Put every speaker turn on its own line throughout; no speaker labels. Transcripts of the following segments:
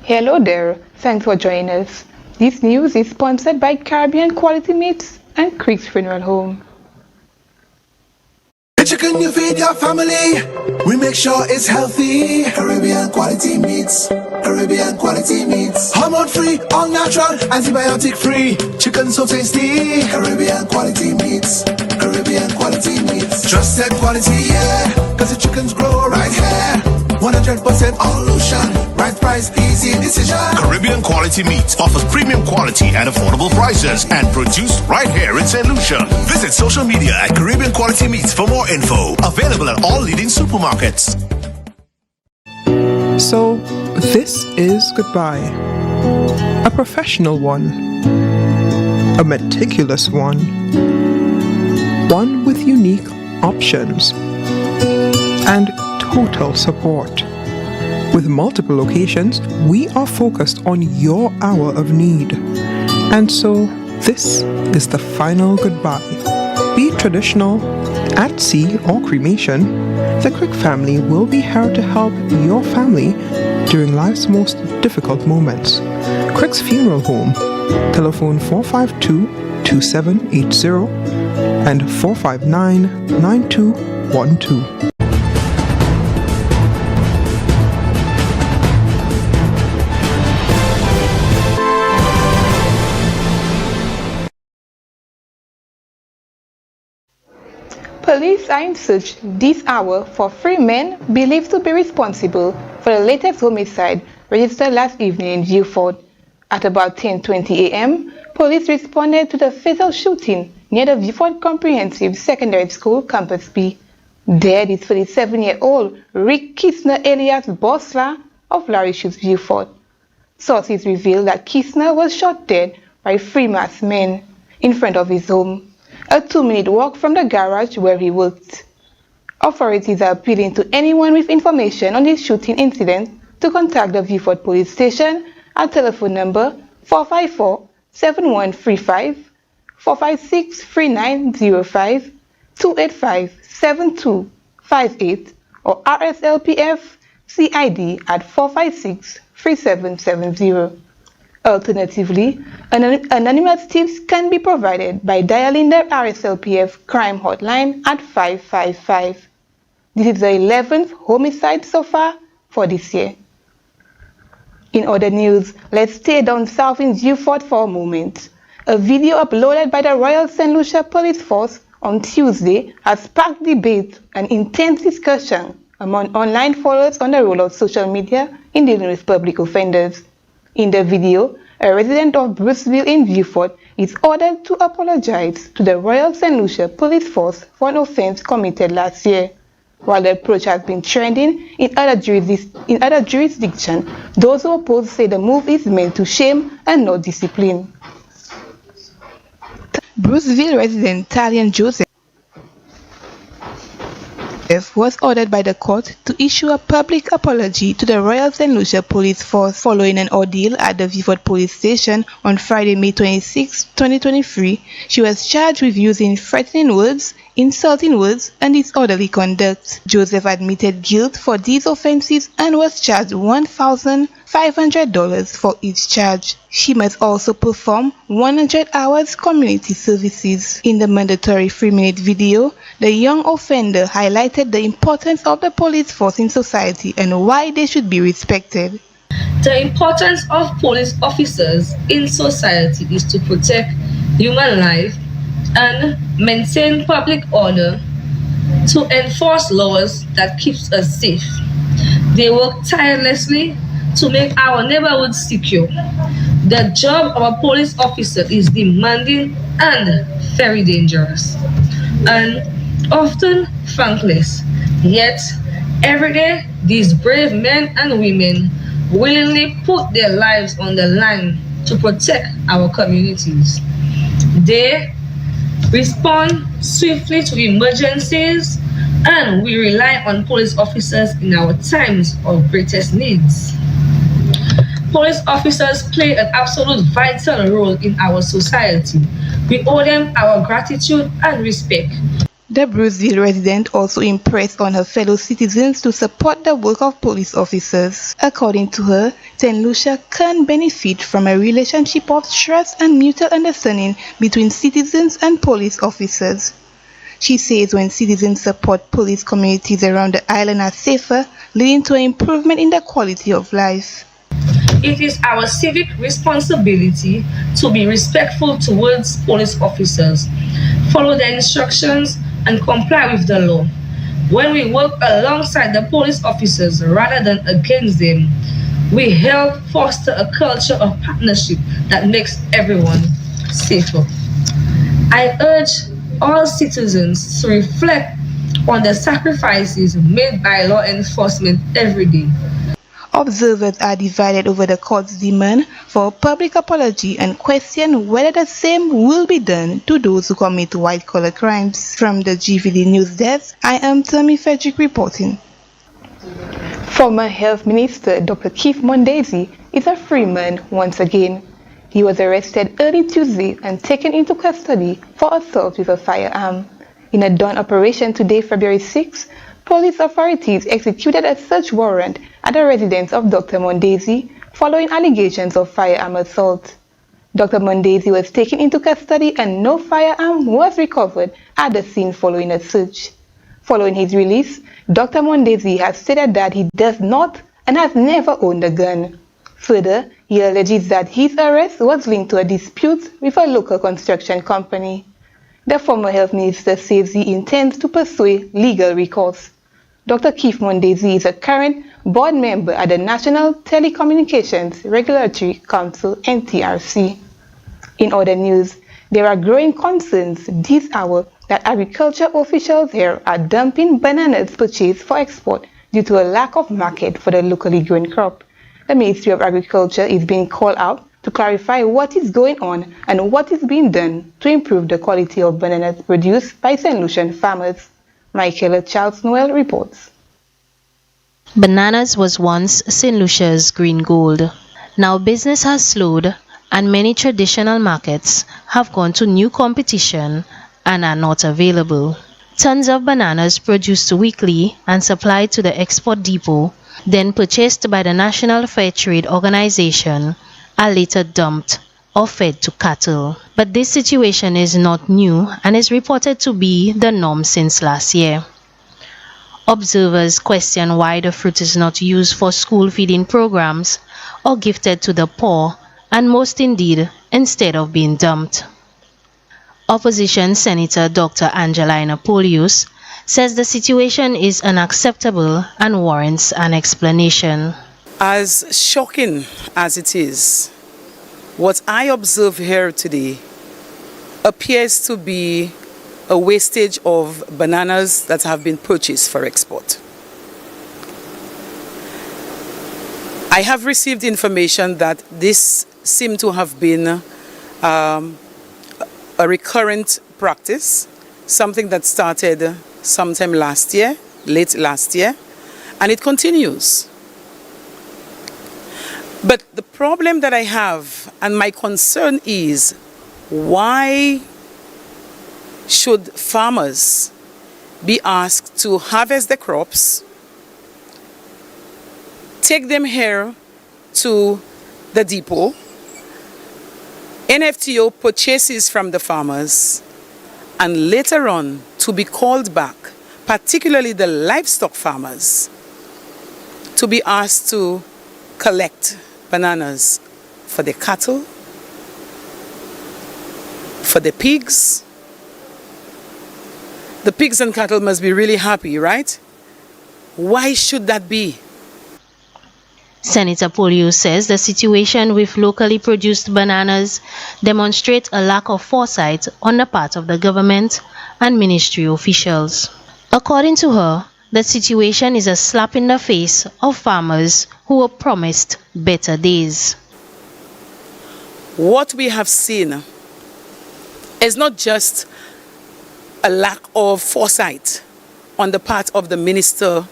Hello there, thanks for joining us. This news is sponsored by Caribbean Quality Meats and Creek's Funeral Home.
The chicken you feed your family, we make sure it's healthy. Caribbean Quality Meats, Caribbean Quality Meats. Hormone free, all natural, antibiotic free. Chicken so tasty. Caribbean Quality Meats, Caribbean Quality Meats. Trusted quality, yeah, cause the chickens grow right here. 100% all lotion, right price, easy decision.
Caribbean Quality Meat offers premium quality at affordable prices and produced right here in St. Lucia. Visit social media at Caribbean Quality Meats for more info. Available at all leading supermarkets.
So, this is goodbye. A professional one. A meticulous one. One with unique options. And total support. With multiple locations, we are focused on your hour of need. And so, this is the final goodbye. Be it traditional, at sea, or cremation, the Crick family will be here to help your family during life's most difficult moments. Crick's Funeral Home, telephone 452-2780 and 459-9212.
Police are in search this hour for 3 men believed to be responsible for the latest homicide registered last evening in Beaufort. At about 10:20 a.m., police responded to the fatal shooting near the Beaufort Comprehensive Secondary School Campus B. Dead is 37-year-old Rick Kisner alias Bosla of Larry Shoots, Beaufort. Sources reveal that Kisner was shot dead by 3 masked men in front of his home, a 2-minute walk from the garage where he worked. Authorities are appealing to anyone with information on this shooting incident to contact the Beaufort Police Station at telephone number 454-7135, 456-3905, 285-7258, or RSLPF CID at 456-3770. Alternatively, anonymous tips can be provided by dialing the RSLPF crime hotline at 555. This is the 11th homicide so far for this year. In other news, let's stay down south in Beaufort for a moment. A video uploaded by the Royal St. Lucia Police Force on Tuesday has sparked debate and intense discussion among online followers on the role of social media in dealing with public offenders. In the video, a resident of Bruceville in Beaufort is ordered to apologize to the Royal St. Lucia Police Force for an offense committed last year. While the approach has been trending in other jurisdictions, those who oppose say the move is meant to shame and not discipline. Bruceville resident Talian Joseph was ordered by the court to issue a public apology to the Royal St. Lucia Police Force following an ordeal at the Beaufort Police Station on Friday, May 26, 2023. She was charged with using threatening words, insulting words, and disorderly conduct. Joseph admitted guilt for these offenses and was charged $1,500 for each charge. She must also perform 100 hours community services. In the mandatory 3-minute video, the young offender highlighted the importance of the police force in society and why they should be respected.
The importance of police officers in society is to protect human life and maintain public order, to enforce laws that keeps us safe. They work tirelessly to make our neighborhoods secure. The job of a police officer is demanding and very dangerous, and often thankless. Yet, every day, these brave men and women willingly put their lives on the line to protect our communities. They respond swiftly to emergencies, and we rely on police officers in our times of greatest needs. Police officers play an absolute vital role in our society. We owe them our gratitude and respect.
The Bruceville resident also impressed on her fellow citizens to support the work of police officers. According to her, St. Lucia can benefit from a relationship of trust and mutual understanding between citizens and police officers. She says when citizens support police, communities around the island are safer, leading to an improvement in the quality of life.
It is our civic responsibility to be respectful towards police officers, follow their instructions, and comply with the law. When we work alongside the police officers rather than against them, we help foster a culture of partnership that makes everyone safer. I urge all citizens to reflect on the sacrifices made by law enforcement every day.
Observers are divided over the court's demand for a public apology and question whether the same will be done to those who commit white-collar crimes. From the GVD News Desk, I am Tammy Frederick reporting. Former Health Minister Dr. Keith Mondesi is a free man once again. He was arrested early Tuesday and taken into custody for assault with a firearm. In a dawn operation today, February 6, police authorities executed a search warrant at the residence of Dr. Mondesi following allegations of firearm assault. Dr. Mondesi was taken into custody and no firearm was recovered at the scene following a search. Following his release, Dr. Mondesi has stated that he does not and has never owned a gun. Further, he alleges that his arrest was linked to a dispute with a local construction company. The former health minister says he intends to pursue legal recourse. Dr. Keith Mondesi is a current board member at the National Telecommunications Regulatory Council (NTRC). In other news, there are growing concerns this hour that agriculture officials here are dumping bananas purchased for export due to a lack of market for the locally grown crop. The Ministry of Agriculture is being called out to clarify what is going on and what is being done to improve the quality of bananas produced by St. Lucian farmers. Michaela Charles Noel reports.
Bananas was once St. Lucia's green gold. Now business has slowed and many traditional markets have gone to new competition and are not available. Tons of bananas produced weekly and supplied to the export depot, then purchased by the National Fair Trade Organization, are later dumped or fed to cattle. But this situation is not new and is reported to be the norm since last year. Observers question why the fruit is not used for school feeding programs or gifted to the poor, and most indeed, instead of being dumped. Opposition Senator Dr. Angelina Polius says the situation is unacceptable and warrants an explanation.
As shocking as it is, what I observe here today appears to be a wastage of bananas that have been purchased for export. I have received information that this seemed to have been a recurrent practice, something that started sometime last year, late last year, and it continues. But the problem that I have and my concern is, why should farmers be asked to harvest the crops, take them here to the depot, NFTO purchases from the farmers, and later on to be called back, particularly the livestock farmers, to be asked to collect bananas for the cattle, for the pigs. The pigs and cattle must be really happy, right? Why should that be?
Senator Polio says the situation with locally produced bananas demonstrates a lack of foresight on the part of the government and ministry officials. According to her, the situation is a slap in the face of farmers who were promised better days.
What we have seen is not just a lack of foresight on the part of the minister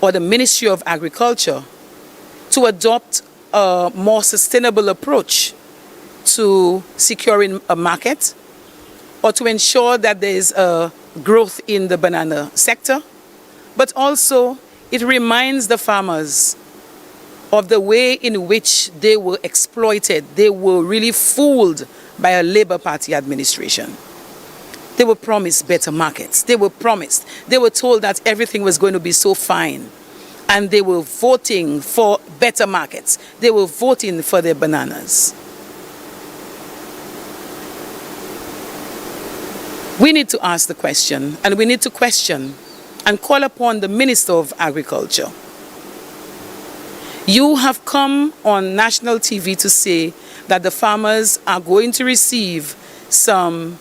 or the Ministry of Agriculture to adopt a more sustainable approach to securing a market or to ensure that there is a growth in the banana sector, but also it reminds the farmers of the way in which they were exploited. They were really fooled by a Labour Party administration. They were promised better markets. They were told that everything was going to be so fine. And they were voting for better markets. They were voting for their bananas. We need to ask the question, and we need to question and call upon the Minister of Agriculture. You have come on national TV to say that the farmers are going to receive some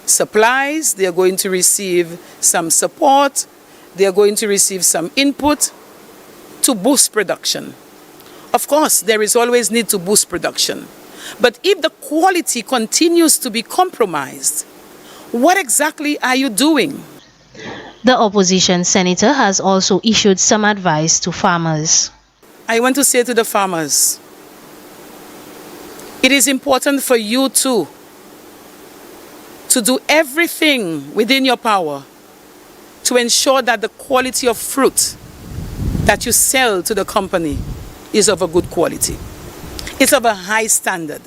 supplies, they are going to receive some support, they are going to receive some input to boost production. Of course, there is always need to boost production. But if the quality continues to be compromised, what exactly are you doing?
The opposition senator has also issued some advice to farmers.
I want to say to the farmers, it is important for you too to do everything within your power to ensure that the quality of fruit that you sell to the company is of a good quality. It's of a high standard.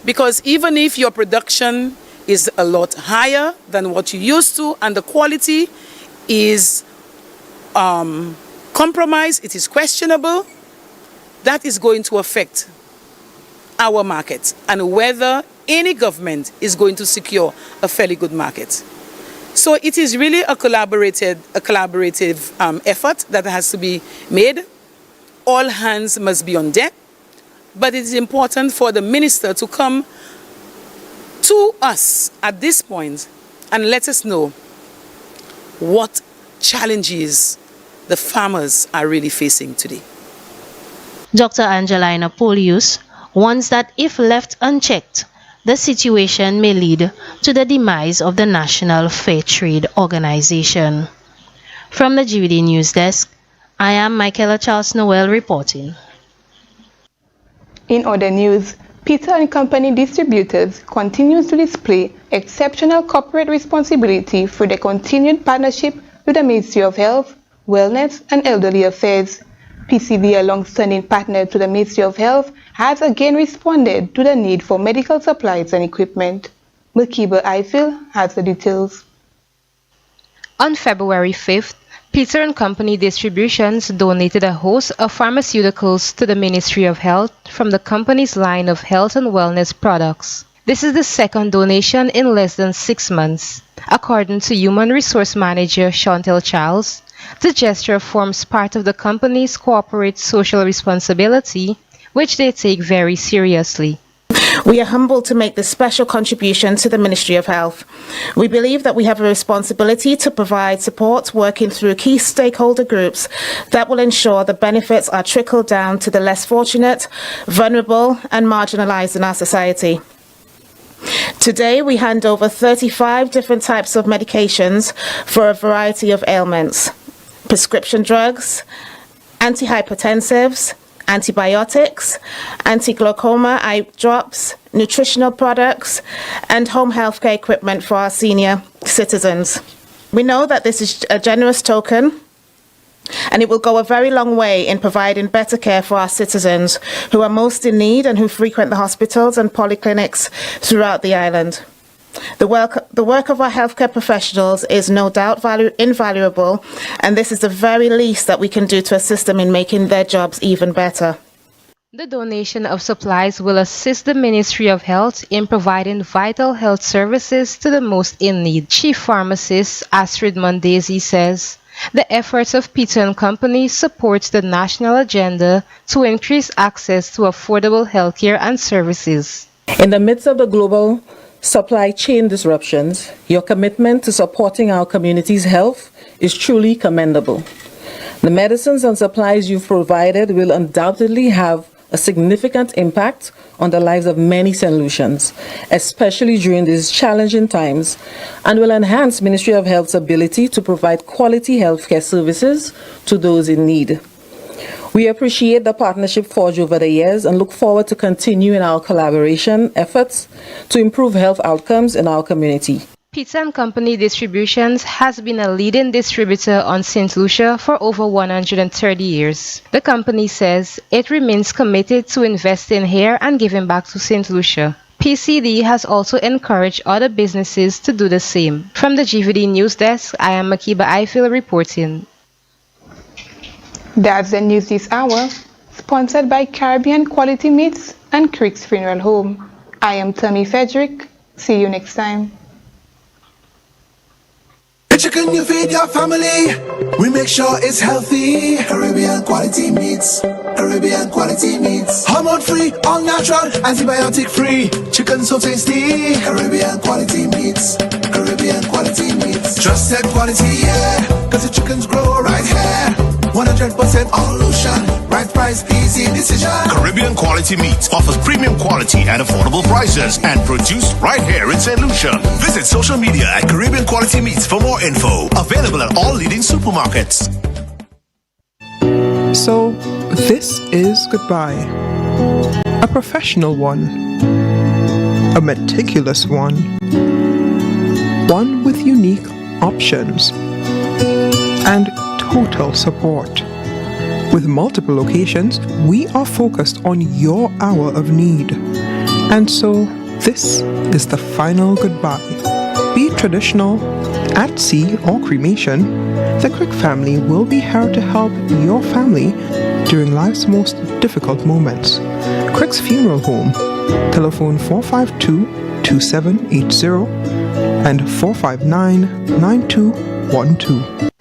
Because even if your production is a lot higher than what you used to and the quality is compromised, it is questionable, that is going to affect our market and whether any government is going to secure a fairly good market. So it is really a collaborative effort that has to be made. All hands must be on deck, but it is important for the minister to come to us at this point and let us know what challenges the farmers are really facing today.
Dr. Angelina Polius warns that if left unchecked, the situation may lead to the demise of the National Fair Trade Organization. From the GVD News Desk, I am Michaela Charles Noel reporting.
In other news, Peter and Company distributors continues to display exceptional corporate responsibility for their continued partnership with the Ministry of Health, Wellness and Elderly Affairs. PCB, a long-standing partner to the Ministry of Health, has again responded to the need for medical supplies and equipment. Makiba Eiffel has the details.
On February 5th, Peter and Company Distributions donated a host of pharmaceuticals to the Ministry of Health from the company's line of health and wellness products. This is the second donation in less than 6 months. According to Human Resource Manager Chantel Charles, the gesture forms part of the company's corporate social responsibility, which they take very seriously.
We are humbled to make this special contribution to the Ministry of Health. We believe that we have a responsibility to provide support working through key stakeholder groups that will ensure the benefits are trickled down to the less fortunate, vulnerable and marginalized in our society. Today, we hand over 35 different types of medications for a variety of ailments: prescription drugs, antihypertensives, antibiotics, anti-glaucoma eye drops, nutritional products, and home healthcare equipment for our senior citizens. We know that this is a generous token, and it will go a very long way in providing better care for our citizens who are most in need and who frequent the hospitals and polyclinics throughout the island. The work of our healthcare professionals is no doubt invaluable, and this is the very least that we can do to assist them in making their jobs even better.
The donation of supplies will assist the Ministry of Health in providing vital health services to the most in need. Chief Pharmacist Astrid Mondesi says, the efforts of Peter and Company supports the national agenda to increase access to affordable healthcare and services.
In the midst of the global supply chain disruptions, your commitment to supporting our community's health is truly commendable. The medicines and supplies you've provided will undoubtedly have a significant impact on the lives of many St. Lucians, especially during these challenging times, and will enhance Ministry of Health's ability to provide quality healthcare services to those in need. We appreciate the partnership forged over the years and look forward to continuing our collaboration efforts to improve health outcomes in our community.
Peter & Company Distributions has been a leading distributor on St. Lucia for over 130 years. The company says it remains committed to investing here and giving back to St. Lucia. PCD has also encouraged other businesses to do the same. From the GVD News Desk, I am Makiba Eiffel reporting.
That's the news this hour, sponsored by Caribbean Quality Meats and Crick's Funeral Home. I am Tammy Frederick. See you next time.
The chicken you feed your family, we make sure it's healthy. Caribbean quality meats, Caribbean quality meats. Hormone free, all natural, antibiotic free. Chicken so tasty. Caribbean quality meats, Caribbean quality meats. Trusted quality, yeah, cause the chickens grow right here. 100% all ocean, right price, easy decision.
Caribbean Quality Meats offers premium quality and affordable prices and produced right here in St. Lucia. Visit social media at Caribbean Quality Meats for more info. Available at all leading supermarkets.
So, this is goodbye. A professional one. A meticulous one. One with unique options. And total support. With multiple locations, we are focused on your hour of need. And so, this is the final goodbye. Be it traditional, at sea, or cremation, the Crick family will be here to help your family during life's most difficult moments. Crick's Funeral Home, telephone 452-2780 and 459-9212.